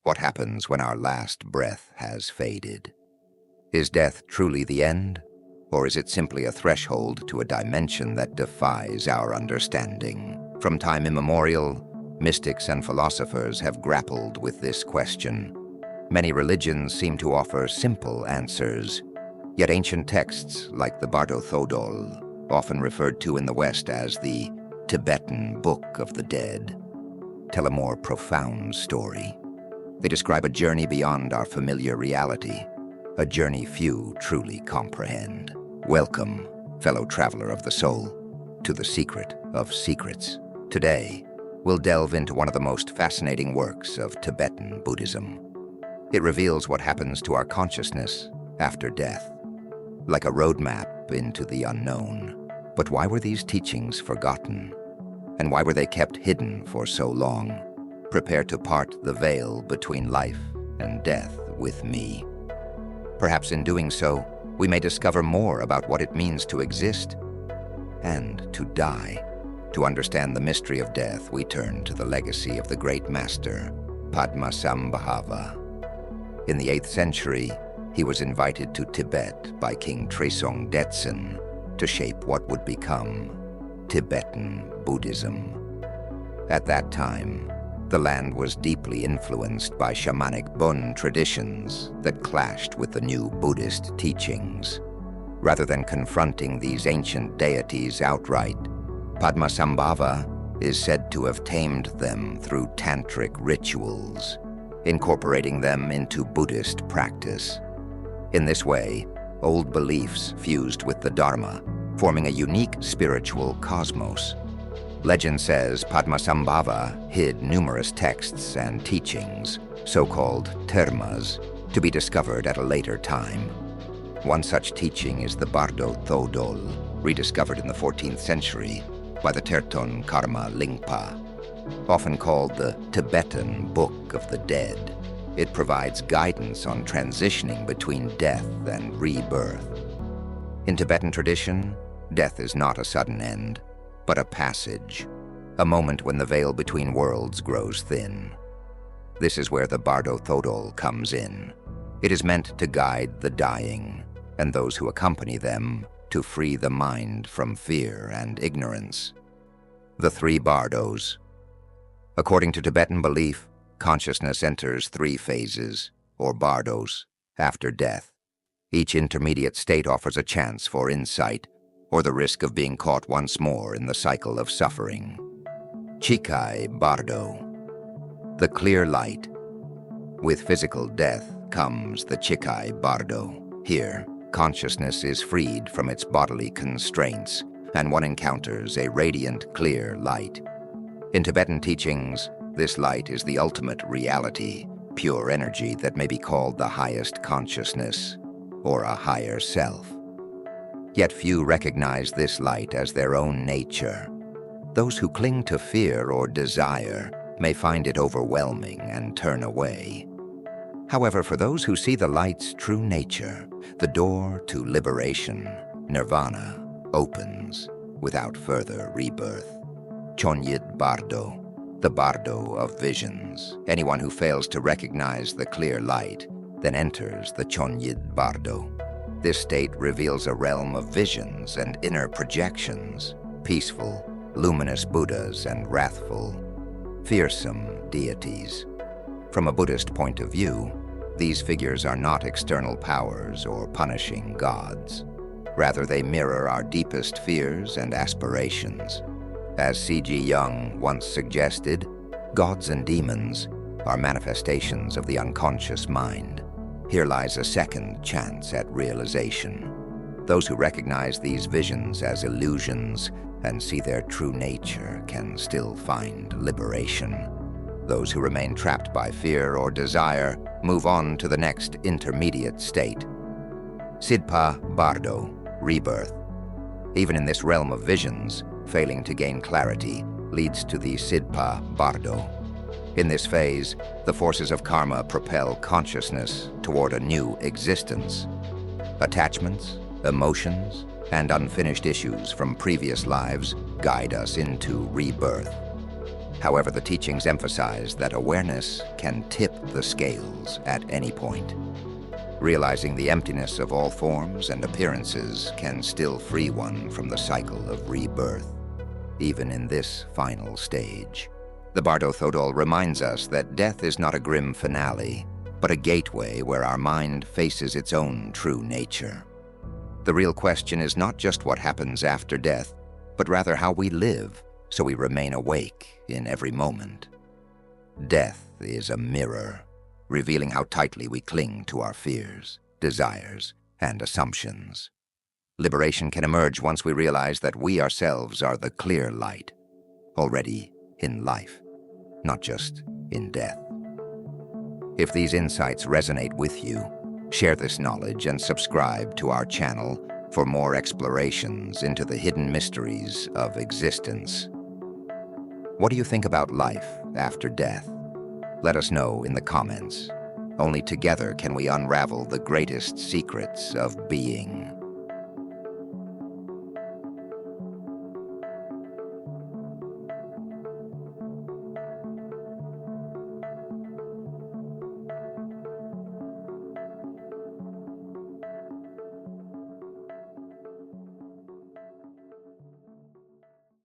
What happens when our last breath has faded? Is death truly the end, or is it simply a threshold to a dimension that defies our understanding? From time immemorial, mystics and philosophers have grappled with this question. Many religions seem to offer simple answers, yet ancient texts like the Bardo Thödol, often referred to in the West as the Tibetan Book of the Dead, tell a more profound story. They describe a journey beyond our familiar reality, a journey few truly comprehend. Welcome, fellow traveler of the soul, to the secret of secrets. Today, we'll delve into one of the most fascinating works of Tibetan Buddhism. It reveals what happens to our consciousness after death, like a roadmap into the unknown. But why were these teachings forgotten? And why were they kept hidden for so long? Prepare to part the veil between life and death with me. Perhaps in doing so, we may discover more about what it means to exist and to die. To understand the mystery of death, we turn to the legacy of the great master, Padmasambhava. In the 8th century, he was invited to Tibet by King Tresong Detsen to shape what would become Tibetan Buddhism. At that time, the land was deeply influenced by shamanic Bon traditions that clashed with the new Buddhist teachings. Rather than confronting these ancient deities outright, Padmasambhava is said to have tamed them through tantric rituals, incorporating them into Buddhist practice. In this way, old beliefs fused with the Dharma, forming a unique spiritual cosmos. Legend says Padmasambhava hid numerous texts and teachings, so-called termas, to be discovered at a later time. One such teaching is the Bardo Thödol, rediscovered in the 14th century by the Terton Karma Lingpa. Often called the Tibetan Book of the Dead, it provides guidance on transitioning between death and rebirth. In Tibetan tradition, death is not a sudden end, but a passage, a moment when the veil between worlds grows thin. This is where the Bardo Thödol comes in. It is meant to guide the dying and those who accompany them to free the mind from fear and ignorance. The 3 bardos. According to Tibetan belief, consciousness enters 3 phases, or bardos, after death. Each intermediate state offers a chance for insight, or the risk of being caught once more in the cycle of suffering. Chikhai Bardo. The clear light. With physical death comes the Chikhai Bardo. Here, consciousness is freed from its bodily constraints, and one encounters a radiant, clear light. In Tibetan teachings, this light is the ultimate reality, pure energy that may be called the highest consciousness, or a higher self. Yet few recognize this light as their own nature. Those who cling to fear or desire may find it overwhelming and turn away. However, for those who see the light's true nature, the door to liberation, nirvana, opens without further rebirth. Chönyid Bardo, the Bardo of visions. Anyone who fails to recognize the clear light then enters the Chönyid Bardo. This state reveals a realm of visions and inner projections, peaceful, luminous Buddhas and wrathful, fearsome deities. From a Buddhist point of view, these figures are not external powers or punishing gods. Rather, they mirror our deepest fears and aspirations. As C.G. Jung once suggested, gods and demons are manifestations of the unconscious mind. Here lies a second chance at realization. Those who recognize these visions as illusions and see their true nature can still find liberation. Those who remain trapped by fear or desire move on to the next intermediate state. Sidpa Bardo, rebirth. Even in this realm of visions, failing to gain clarity leads to the Sidpa Bardo. In this phase, the forces of karma propel consciousness toward a new existence. Attachments, emotions, and unfinished issues from previous lives guide us into rebirth. However, the teachings emphasize that awareness can tip the scales at any point. Realizing the emptiness of all forms and appearances can still free one from the cycle of rebirth, even in this final stage. The Bardo Thödol reminds us that death is not a grim finale, but a gateway where our mind faces its own true nature. The real question is not just what happens after death, but rather how we live so we remain awake in every moment. Death is a mirror, revealing how tightly we cling to our fears, desires, and assumptions. Liberation can emerge once we realize that we ourselves are the clear light, already in life, not just in death. If these insights resonate with you, share this knowledge and subscribe to our channel for more explorations into the hidden mysteries of existence. What do you think about life after death? Let us know in the comments. Only together can we unravel the greatest secrets of being.